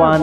1،